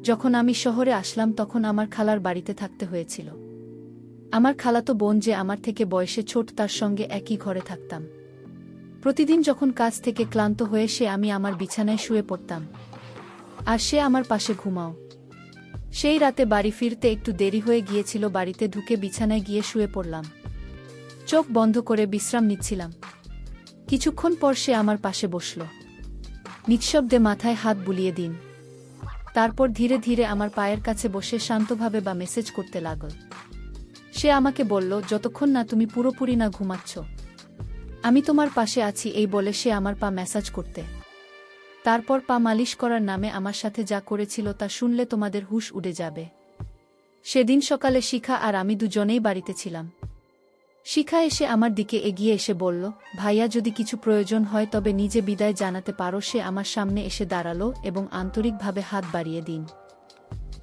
যখন আমি শহরে আসলাম তখন আমার খালার বাড়িতে থাকতে হয়েছিল। আমার খালাতো বোন যে আমার থেকে বয়সে ছোট, তার সঙ্গে একই ঘরে থাকতাম। প্রতিদিন যখন কাজ থেকে ক্লান্ত হয়ে আমি আমার বিছানায় শুয়ে পড়তাম, আর সে আমার পাশে ঘুমাও। সেই রাতে বাড়ি ফিরতে একটু দেরি হয়ে গিয়েছিল। বাড়িতে ঢুকে বিছানায় গিয়ে শুয়ে পড়লাম। চোখ বন্ধ করে বিশ্রাম নিচ্ছিলাম। কিছুক্ষণ পর সে আমার পাশে বসল। নিঃশব্দে মাথায় হাত বুলিয়ে দিন। তারপর ধীরে ধীরে আমার পায়ের কাছে বসে শান্তভাবে মেসেজ করতে লাগল। সে আমাকে বলল, যতক্ষণ না তুমি পুরোপুরি না ঘুমাচ্ছ, আমি তোমার পাশে আছি। এই বলে সে আমার পা ম্যাসাজ করতে, তারপর পা মালিশ করার নামে আমার সাথে যা করেছিল তা শুনলে তোমাদের হুঁশ উড়ে যাবে। সেদিন সকালে শিখা আর আমি দুজনেই বাড়িতে ছিলাম। শিখা এসে আমার দিকে এগিয়ে এসে বলল, ভাইয়া, যদি কিছু প্রয়োজন হয় তবে নিজে বিদায় জানাতে পারো। সে আমার সামনে এসে দাঁড়ালো এবং আন্তরিকভাবে হাত বাড়িয়ে দিন।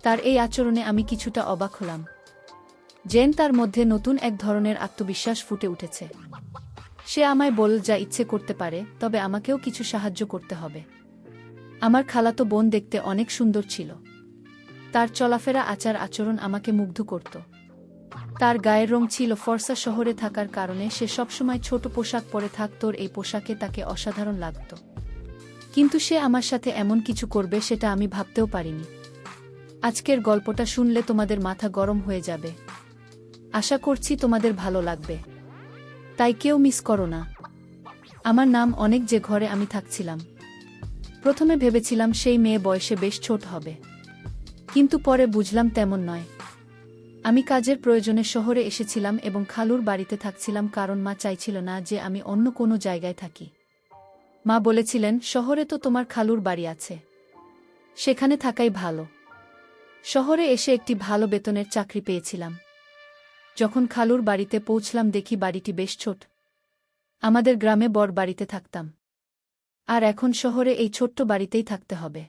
তার এই আচরণে আমি কিছুটা অবাক হলাম। তার মধ্যে নতুন এক ধরনের আত্মবিশ্বাস ফুটে উঠেছে। সে আমায় বলল, যা ইচ্ছে করতে পারে, তবে আমাকেও কিছু সাহায্য করতে হবে। আমার খালাতো বোন দেখতে অনেক সুন্দর ছিল। তার চলাফেরা, আচার আচরণ আমাকে মুগ্ধ করত। তার গায়ের রং ছিল ফর্সা। শহরে থাকার কারণে সে সবসময় ছোট পোশাক পরে থাকত। এই পোশাকে তাকে অসাধারণ লাগত। কিন্তু সে আমার সাথে এমন কিছু করবে সেটা আমি ভাবতেও পারিনি। আজকের গল্পটা শুনলে তোমাদের মাথা গরম হয়ে যাবে। আশা করছি তোমাদের ভালো লাগবে, তাই কেউ মিস করো না। আমার নাম অনেক। যে ঘরে আমি থাকছিলাম, প্রথমে ভেবেছিলাম সেই মেয়ে বয়সে বেশ ছোট হবে, কিন্তু পরে বুঝলাম তেমন নয়। আমি কাজের প্রয়োজনে শহরে এসেছিলাম এবং খালুর বাড়িতে থাকছিলাম, কারণ মা চাইছিল না যে আমি অন্য কোনো জায়গায় থাকি। মা বলেছিলেন, শহরে তো তোমার খালুর বাড়ি আছে, সেখানে থাকাই ভালো। শহরে এসে একটি ভালো বেতনের চাকরি পেয়েছিলাম। যখন খালুর বাড়িতে পৌঁছলাম দেখি বাড়িটি বেশ ছোট। আমাদের গ্রামে বড় বাড়িতে থাকতাম, আর এখন শহরে এই ছোট্ট বাড়িতেই থাকতে হবে।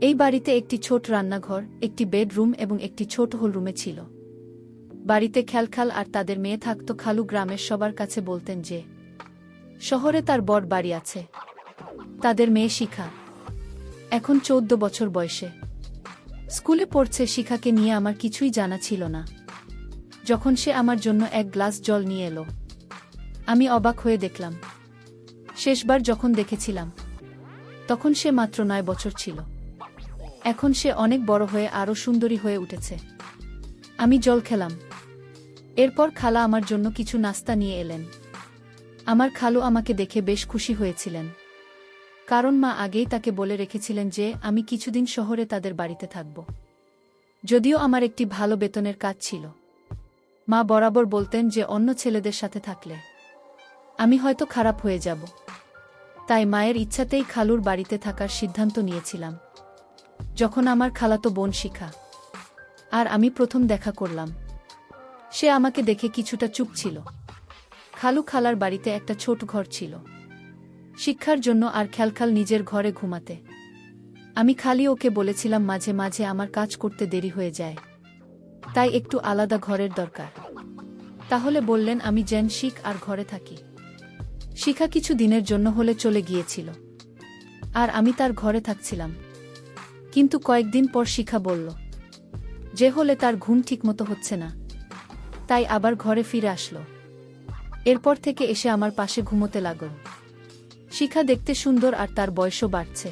এই বাড়িতে একটি ছোট রান্নাঘর, একটি বেডরুম এবং একটি ছোট হলরুমে ছিল। বাড়িতে খেলখাল আর তাদের মেয়ে থাকত। খালু গ্রামের সবার কাছে বলতেন যে শহরে তার বড় বাড়ি আছে। তাদের মেয়ে শিখা এখন 14 বছর বয়সে, স্কুলে পড়ছে। শিখাকে নিয়ে আমার কিছুই জানা ছিল না। যখন সে আমার জন্য এক গ্লাস জল নিয়ে এলো, আমি অবাক হয়ে দেখলাম। শেষবার যখন দেখেছিলাম তখন সে মাত্র 9 বছর ছিল। এখন সে অনেক বড় হয়ে আরও সুন্দরী হয়ে উঠেছে। আমি জল খেলাম। এরপর খালা আমার জন্য কিছু নাস্তা নিয়ে এলেন। আমার খালু আমাকে দেখে বেশ খুশি হয়েছিলেন, কারণ মা আগেই তাকে বলে রেখেছিলেন যে আমি কিছুদিন শহরে তাদের বাড়িতে থাকব। যদিও আমার একটি ভালো বেতনের কাজ ছিল, মা বরাবর বলতেন যে অন্য ছেলেদের সাথে থাকলে আমি হয়তো খারাপ হয়ে যাব। তাই মায়ের ইচ্ছাতেই খালুর বাড়িতে থাকার সিদ্ধান্ত নিয়েছিলাম। যখন আমার খালাতো বোন শিখা আর আমি প্রথম দেখা করলাম, সে আমাকে দেখে কিছুটা চুপ ছিল। খালু খালার বাড়িতে একটা ছোট ঘর ছিল শিক্ষার জন্য, আর খেলখাল নিজের ঘরে ঘুমাতে। আমি খালি ওকে বলেছিলাম মাঝে মাঝে আমার কাজ করতে দেরি হয়ে যায়, তাই একটু আলাদা ঘরের দরকার। তাহলে বললেন আমি যেন শিখ আর ঘরে থাকি। শিখা কিছু দিনের জন্য হলে চলে গিয়েছিল, আর আমি তার ঘরে থাকছিলাম। কিন্তু কয়েকদিন পর শিখা বলল যে হলে তার ঘুম ঠিকমতো হচ্ছে না, তাই আবার ঘরে ফিরে আসলো। এরপর থেকে এসে আমার পাশে ঘুমোতে লাগল। শিখা দেখতে সুন্দর আর তার বয়সও বাড়ছে।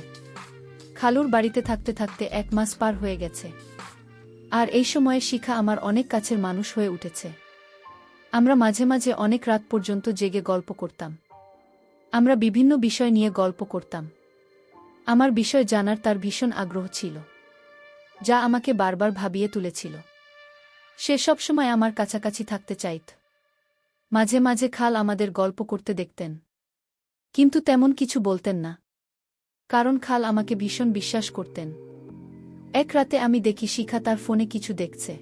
খালুর বাড়িতে থাকতে থাকতে 1 মাস পার হয়ে গেছে, আর এই সময়ে শিখা আমার অনেক কাছের মানুষ হয়ে উঠেছে। আমরা মাঝে মাঝে অনেক রাত পর্যন্ত জেগে গল্প করতাম। আমরা বিভিন্ন বিষয় নিয়ে গল্প করতাম। আমার বিষয় জানার তার ভীষণ আগ্রহ ছিল, যা আমাকে বারবার ভাবিয়ে তুলেছিল। সে সবসময় আমার কাছাকাছি থাকতে চাইত। মাঝে মাঝে খাল আমাদের গল্প করতে দেখতেন, কিন্তু তেমন কিছু বলতেন না, কারণ খাল আমাকে ভীষণ বিশ্বাস করতেন। এক রাতে আমি দেখি শিখা তার ফোনে কিছু দেখছে।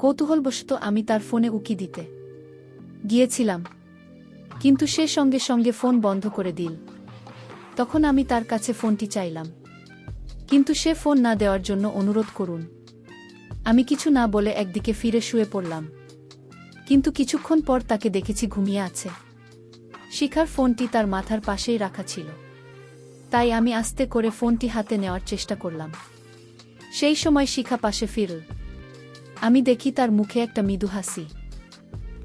কৌতূহলবশত আমি তার ফোনে উকি দিতে গিয়েছিলাম, কিন্তু সে সঙ্গে সঙ্গে ফোন বন্ধ করে দিল। তখন আমি তার কাছে ফোনটি চাইলাম, কিন্তু সে ফোন না দেওয়ার জন্য অনুরোধ করুন। আমি কিছু না বলে একদিকে ফিরে শুয়ে পড়লাম, কিন্তু কিছুক্ষণ পর তাকে দেখেছি ঘুমিয়ে আছে। শিখার ফোনটি তার মাথার পাশেই রাখা ছিল, তাই আমি আস্তে করে ফোনটি হাতে নেওয়ার চেষ্টা করলাম। সেই সময় শিখা পাশে ফিরল। আমি দেখি তার মুখে একটা মৃদু হাসি,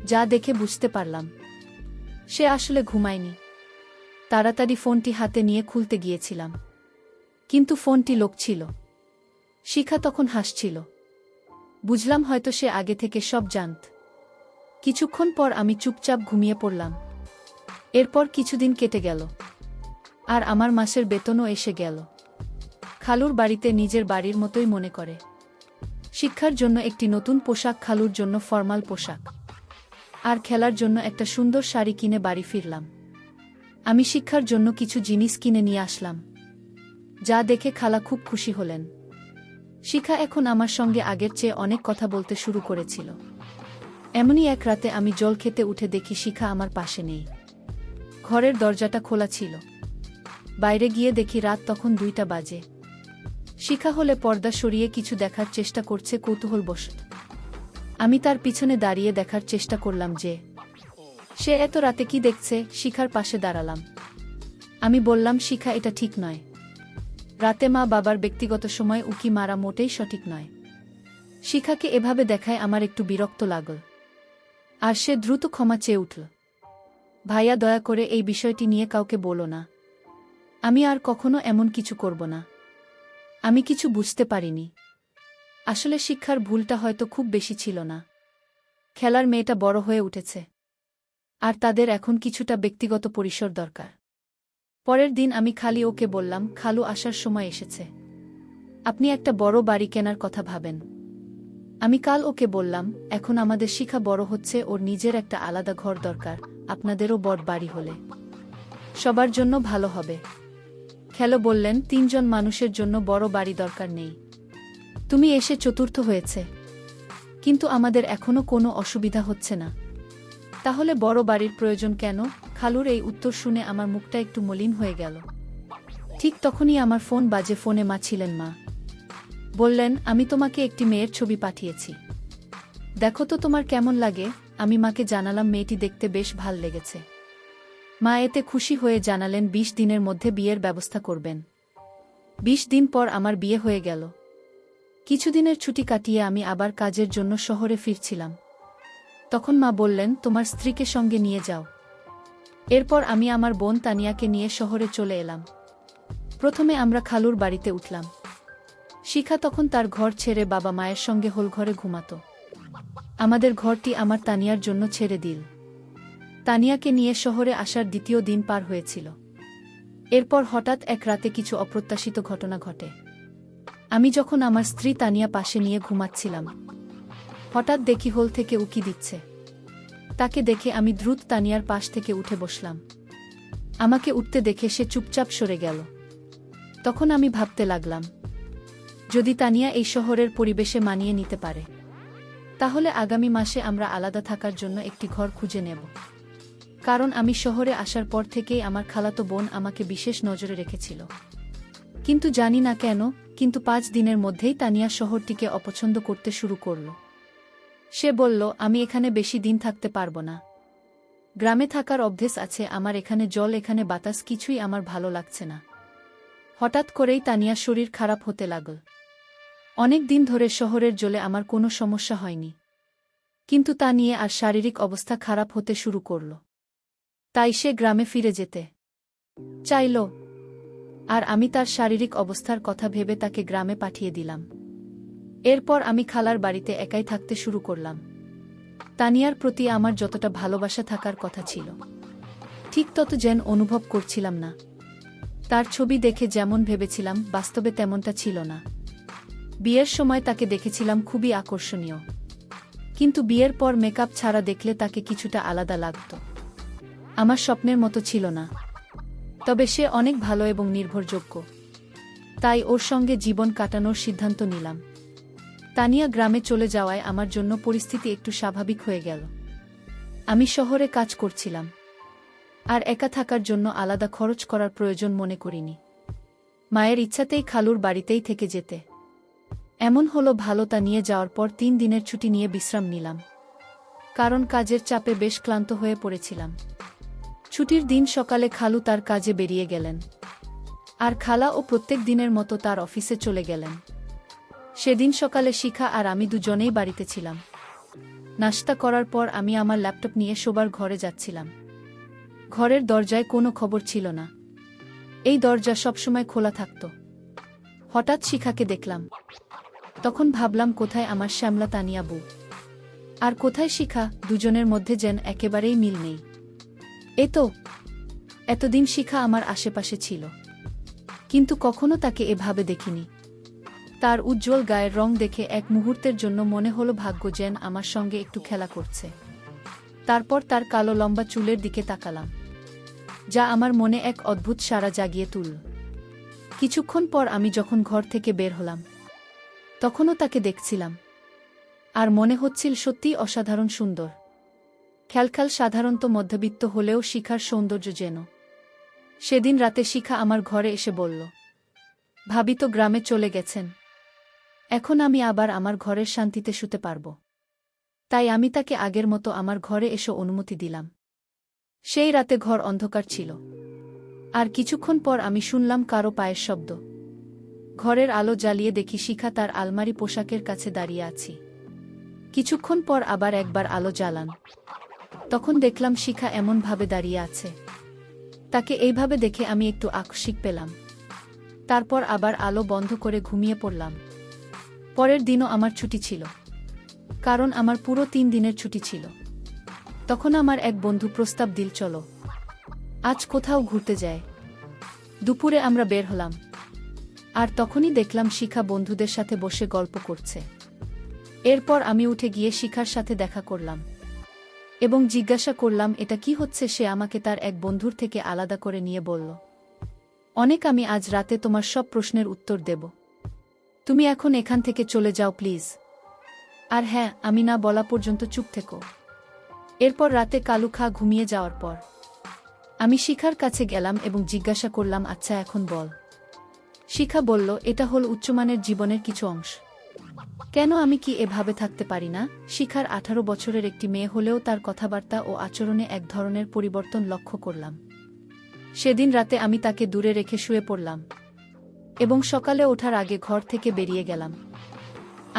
যা দেখে বুঝতে পারলাম সে আসলে ঘুমায়নি। তাড়াতাড়ি ফোনটি হাতে নিয়ে খুলতে গিয়েছিলাম, কিন্তু ফোনটি লক ছিল। শিখা তখন হাসছিল। বুঝলাম হয়তো সে আগে থেকে সব জানত। কিছুক্ষণ পর আমি চুপচাপ ঘুমিয়ে পড়লাম। এরপর কিছুদিন কেটে গেল, আর আমার মাসের বেতনও এসে গেল। খালুর বাড়িতে নিজের বাড়ির মতোই মনে করে। শিক্ষার জন্য একটি নতুন পোশাক, খালুর জন্য ফরমাল পোশাক, আর খেলার জন্য একটা সুন্দর শাড়ি কিনে বাড়ি ফিরলাম। আমি শিক্ষার জন্য কিছু জিনিস কিনে নিয়ে আসলাম, যা দেখে খালা খুব খুশি হলেন। শিখা এখন আমার সঙ্গে আগের চেয়ে অনেক কথা বলতে শুরু করেছিল। এমনই এক রাতে আমি জল খেতে উঠে দেখি শিখা আমার পাশে নেই। ঘরের দরজাটা খোলা ছিল। বাইরে গিয়ে দেখি রাত তখন 2টা বাজে। শিখা হলে পর্দা সরিয়ে কিছু দেখার চেষ্টা করছে কৌতূহলবশত। আমি তার পিছনে দাঁড়িয়ে দেখার চেষ্টা করলাম যে সে এত রাতে কি দেখছে। শিখার পাশে দাঁড়ালাম। আমি বললাম, শিখা, এটা ঠিক নয়। রাতে মা বাবার ব্যক্তিগত সময় উকি মারা মোটেই সঠিক নয়। শিখাকে এভাবে দেখায় আমার একটু বিরক্ত লাগল, আর সে দ্রুত ক্ষমা চেয়ে উঠল। ভাইয়া, দয়া করে এই বিষয়টি নিয়ে কাউকে বলো না। আমি আর কখনো এমন কিছু করব না। আমি কিছু বুঝতে পারিনি। আসলে শিক্ষার ভুলটা হয়তো খুব বেশি ছিল না। খেলার মেয়েটা বড় হয়ে উঠেছে, আর তাদের এখন কিছুটা ব্যক্তিগত পরিসর দরকার। পরের দিন আমি খালি ওকে বললাম, খালু আসার সময় এসেছে। আপনি একটা বড় বাড়ি কেনার কথা ভাবেন। আমি কাল ওকে বললাম, এখন আমাদের শিখা বড় হচ্ছে, ওর নিজের একটা আলাদা ঘর দরকার। আপনাদেরও বড় বাড়ি হলে সবার জন্য ভালো হবে। খেলো বললেন, 3জন মানুষের জন্য বড় বাড়ি দরকার নেই। তুমি এসে চতুর্থ হয়েছে, কিন্তু আমাদের এখনো কোনো অসুবিধা হচ্ছে না। তাহলে বড় বাড়ির প্রয়োজন কেন? খালুর এই উত্তর শুনে আমার মুখটা একটু মলিন হয়ে গেল। ঠিক তখনই আমার ফোন বাজে। ফোনে মা ছিলেন। মা বললেন, আমি তোমাকে একটি মেয়ের ছবি পাঠিয়েছি, দেখো তো তোমার কেমন লাগে। আমি মাকে জানালাম মেয়েটি দেখতে বেশ ভাল লেগেছে। মা এতে খুশি হয়ে জানালেন 20 দিনের মধ্যে বিয়ের ব্যবস্থা করবেন। 20 দিন পর আমার বিয়ে হয়ে গেল। কিছুদিনের ছুটি কাটিয়ে আমি আবার কাজের জন্য শহরে ফিরছিলাম। তখন মা বললেন, তোমার স্ত্রীকে সঙ্গে নিয়ে যাও। এরপর আমি আমার বোন তানিয়াকে নিয়ে শহরে চলে এলাম। প্রথমে আমরা খালুর বাড়িতে উঠলাম। শিখা তখন তার ঘর ছেড়ে বাবা মায়ের সঙ্গে হোলঘরে ঘুমাত। আমাদের ঘরটি আমার তানিয়ার জন্য ছেড়ে দিল। তানিয়াকে নিয়ে শহরে আসার দ্বিতীয় দিন পার হয়েছিল। এরপর হঠাৎ এক রাতে কিছু অপ্রত্যাশিত ঘটনা ঘটে। আমি যখন আমার স্ত্রী তানিয়া পাশে নিয়ে ঘুমাচ্ছিলাম, হঠাৎ দেখি হোল থেকে উকি দিচ্ছে। তাকে দেখে আমি দ্রুত তানিয়ার পাশ থেকে উঠে বসলাম। আমাকে উঠতে দেখে সে চুপচাপ সরে গেল। তখন আমি ভাবতে লাগলাম, যদি তানিয়া এই শহরের পরিবেশে মানিয়ে নিতে পারে, তাহলে আগামী মাসে আমরা আলাদা থাকার জন্য একটি ঘর খুঁজে নেব। কারণ আমি শহরে আসার পর থেকেই আমার খালাতো বোন আমাকে বিশেষ নজরে রেখেছিল। কিন্তু জানি না কেন, কিন্তু 5 দিনের মধ্যেই তানিয়া শহরটিকে অপছন্দ করতে শুরু করল। সে বলল, আমি এখানে বেশি দিন থাকতে পারবো না। গ্রামে থাকার অভ্যেস আছে আমার, এখানে জল, এখানে বাতাস, কিছুই আমার ভালো লাগছে না। হঠাৎ করেই তানিয়ার শরীর খারাপ হতে লাগল। অনেক দিন ধরে শহরের জলে আমার কোনো সমস্যা হয়নি, কিন্তু তা নিয়ে আর শারীরিক অবস্থা খারাপ হতে শুরু করল। তাই সে গ্রামে ফিরে যেতে চাইল, আর আমি তার শারীরিক অবস্থার কথা ভেবে তাকে গ্রামে পাঠিয়ে দিলাম। এরপর আমি খালার বাড়িতে একাই থাকতে শুরু করলাম। তানিয়ার প্রতি আমার যতটা ভালোবাসা থাকার কথা ছিল, ঠিক তত যেন অনুভব করছিলাম না। তার ছবি দেখে যেমন ভেবেছিলাম, বাস্তবে তেমনটা ছিল না। বিয়ের সময় তাকে দেখেছিলাম খুবই আকর্ষণীয়, কিন্তু বিয়ের পর মেকআপ ছাড়া দেখলে তাকে কিছুটা আলাদা লাগত। আমার স্বপ্নের মতো ছিল না। তবে সে অনেক ভালো এবং নির্ভরযোগ্য, তাই ওর সঙ্গে জীবন কাটানোর সিদ্ধান্ত নিলাম। তানিয়া গ্রামে চলে যাওয়ায় আমার জন্য পরিস্থিতি একটু স্বাভাবিক হয়ে গেল। আমি শহরে কাজ করছিলাম, আর একা থাকার জন্য আলাদা খরচ করার প্রয়োজন মনে করিনি। মায়ের ইচ্ছাতেই খালুর বাড়িতেই থেকে যেতে এমন হলো ভালো। তা নিয়ে যাওয়ার পর 3 দিনের ছুটি নিয়ে বিশ্রাম নিলাম, কারণ কাজের চাপে বেশ ক্লান্ত হয়ে পড়েছিলাম। ছুটির দিন সকালে খালু তার কাজে বেরিয়ে গেলেন, আর খালা ও প্রত্যেক দিনের মতো তার অফিসে চলে গেলেন। সেদিন সকালে শিখা আর আমি দুজনেই বাড়িতে ছিলাম। নাশতা করার পর আমি আমার ল্যাপটপ নিয়ে শোবার ঘরে যাচ্ছিলাম। ঘরের দরজায় কোনো খবর ছিল না। এই দরজা সবসময় খোলা থাকত। হঠাৎ শিখাকে দেখলাম। তখন ভাবলাম কোথায় আমার শ্যামলা তানিয়া বউ, আর কোথায় শিখা, দুজনের মধ্যে যেন একেবারেই মিল নেই। তো এতদিন শিখা আমার আশেপাশে ছিল, কিন্তু কখনো তাকে এভাবে দেখিনি। তার উজ্জ্বল গায়ের রং দেখে এক মুহূর্তের জন্য মনে হলো ভাগ্য যেন আমার সঙ্গে একটু খেলা করছে। তারপর তার কালো লম্বা চুলের দিকে তাকালাম, যা আমার মনে এক অদ্ভুত সাড়া জাগিয়ে তুলল। কিছুক্ষণ পর আমি যখন ঘর থেকে বের হলাম, তখনও তাকে দেখছিলাম, আর মনে হচ্ছিল সত্যিই অসাধারণ সুন্দর। খেলখাল সাধারণত মধ্যবিত্ত হলেও শিখার সৌন্দর্য যেন। সেদিন রাতে শিখা আমার ঘরে এসে বলল, ভাবি তো গ্রামে চলে গেছেন, এখন আমি আবার আমার ঘরের শান্তিতে শুতে পারব। তাই আমি তাকে আগের মতো আমার ঘরে এসে অনুমতি দিলাম। সেই রাতে ঘর অন্ধকার ছিল, আর কিছুক্ষণ পর আমি শুনলাম কারো পায়ের শব্দ। ঘরের আলো জ্বালিয়ে দেখি শিখা তার আলমারি পোশাকের কাছে দাঁড়িয়ে আছি। কিছুক্ষণ পর আবার একবার আলো জ্বালান। তখন দেখলাম শিখা এমনভাবে দাঁড়িয়ে আছে। তাকে এইভাবে দেখে আমি একটু আকস্মিক পেলাম। তারপর আবার আলো বন্ধ করে ঘুমিয়ে পড়লাম। পরের দিনও আমার ছুটি ছিল, কারণ আমার পুরো 3 দিনের ছুটি ছিল। তখন আমার এক বন্ধু প্রস্তাব দিল, চলো আজ কোথাও ঘুরতে যায়। দুপুরে আমরা বের হলাম, আর তখনই দেখলাম শিখা বন্ধুদের সাথে বসে গল্প করছে। এরপর আমি উঠে গিয়ে শিখার সাথে দেখা করলাম এবং জিজ্ঞাসা করলাম এটা কি হচ্ছে। সে আমাকে তার এক বন্ধুর থেকে আলাদা করে নিয়ে বলল, আমি আজ রাতে তোমার সব প্রশ্নের উত্তর দেব। তুমি এখন এখান থেকে চলে যাও প্লিজ। আর হ্যাঁ, আমি না বলা পর্যন্ত চুপ থেকো। এরপর রাতে কালু খা ঘুমিয়ে যাওয়ার পর আমি শিখার কাছে গেলাম এবং জিজ্ঞাসা করলাম, আচ্ছা এখন বল। শিখা বলল, এটা হল উচ্চমানের জীবনের কিছু অংশ। কেন আমি কি এভাবে থাকতে পারি না? শিখার 18 বছরের একটি মেয়ে হলেও তার কথাবার্তা ও আচরণে এক ধরনের পরিবর্তন লক্ষ্য করলাম। সেদিন রাতে আমি তাকে দূরে রেখে শুয়ে পড়লাম এবং সকালে ওঠার আগে ঘর থেকে বেরিয়ে গেলাম।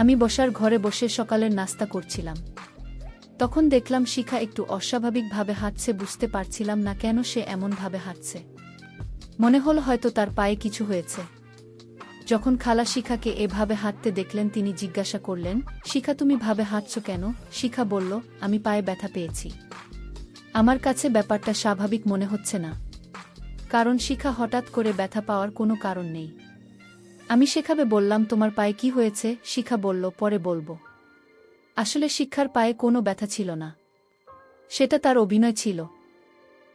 আমি বসার ঘরে বসে সকালের নাস্তা করছিলাম। তখন দেখলাম শিখা একটু অস্বাভাবিকভাবে হাঁটছে। বুঝতে পারছিলাম না কেন সে এমনভাবে হাঁটছে। মনে হলো হয়তো তার পায়ে কিছু হয়েছে। যখন খালা শিখাকে এভাবে হাঁটতে দেখলেন, তিনি জিজ্ঞাসা করলেন, শিখা তুমি ভাবে হাঁটছ কেন? শিখা বলল, আমি পায়ে ব্যথা পেয়েছি। আমার কাছে ব্যাপারটা স্বাভাবিক মনে হচ্ছে না, কারণ শিখা হঠাৎ করে ব্যথা পাওয়ার কোনো কারণ নেই। আমি সেভাবে বললাম, তোমার পায়ে কি হয়েছে? শিখা বলল, পরে বলবো। আসলে শিখার পায়ে কোনো ব্যথা ছিল না, সেটা তার অভিনয় ছিল।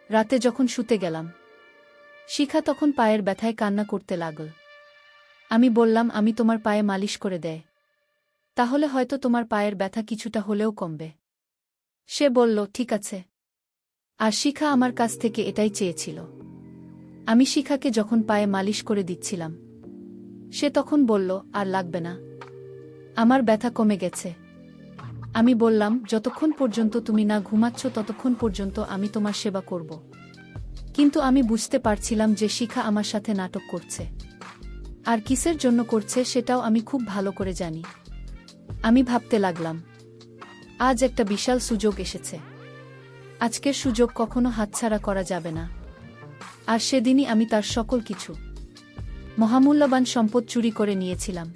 রাতে যখন শুতে গেলাম, শিখা তখন পায়ের ব্যথায় কান্না করতে লাগল। আমি বললাম, আমি তোমার পায়ে মালিশ করে দেয়, তাহলে হয়তো তোমার পায়ের ব্যথা কিছুটা হলেও কমবে। সে বলল, ঠিক আছে। আর শিখা আমার কাছ থেকে এটাই চেয়েছিল। আমি শিখাকে যখন পায়ে মালিশ করে দিচ্ছিলাম, সে তখন বলল, আর লাগবে না, আমার ব্যথা কমে গেছে। আমি বললাম, যতক্ষণ পর্যন্ত তুমি না ঘুমাচ্ছ ততক্ষণ পর্যন্ত আমি তোমার সেবা করব। কিন্তু আমি বুঝতে পারছিলাম যে শিখা আমার সাথে নাটক করছে, আর কিসের জন্য করছে সেটাও আমি খুব ভালো করে জানি। আমি ভাবতে লাগলাম, আজ একটা বিশাল সুযোগ এসেছে। আজকের সুযোগ কখনো হাতছাড়া করা যাবে না। আর সেদিনই আমি তার সকল কিছু মহামূল্যবান সম্পদ চুরি করে নিয়েছিলাম।